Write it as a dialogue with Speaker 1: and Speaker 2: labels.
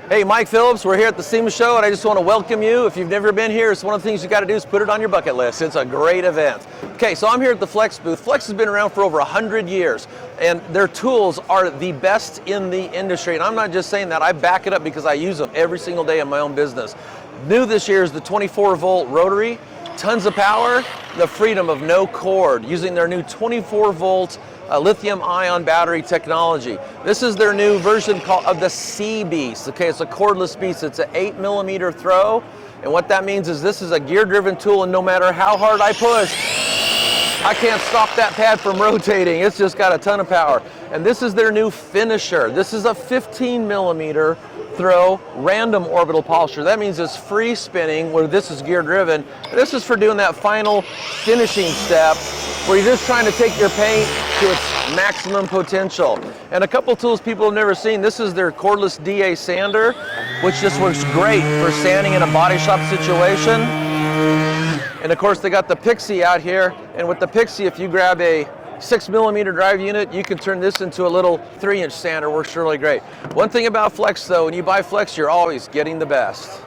Speaker 1: Hey, Mike Phillips, we're here at the SEMA show, and I just want to welcome you. If you've never been here, it's one of the things you got to do is put it on your bucket list. It's a great event. Okay, so I'm here at the Flex booth. Flex has been around for over 100 years, and their tools are the best in the industry. And I'm not just saying that, I back it up because I use them every single day in my own business. New this year is the 24-volt rotary, tons of power, the freedom of no cord, using their new 24-volt lithium-ion battery technology. This is their new version of the C Beast. Okay, it's a cordless beast. It's an 8mm throw, and what that means is this is a gear-driven tool, and no matter how hard I push, I can't stop that pad from rotating. It's just got a ton of power. And this is their new finisher. This is a 15mm throw random orbital polisher. That means it's free spinning, where this is gear driven. This is for doing that final finishing step where you're just trying to take your paint to its maximum potential. And a couple tools people have never seen. This is their cordless DA sander, which just works great for sanding in a body shop situation. And of course they got the Pixie out here, and with the Pixie, if you grab a 6mm drive unit, you can turn this into a little 3-inch sander. Works really great. One thing about Flex though, when you buy Flex, you're always getting the best.